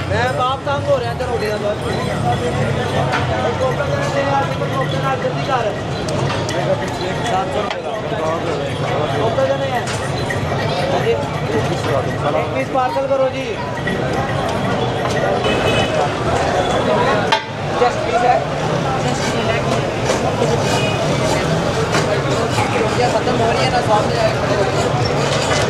मैं बाप तंग हो रहा है रोटी का जल्दी कर 700 रुपये जने हैं एक पीस पार्सल करो जी जस्ट पीस है रोटियाँ खत्म हो रही है ना सामने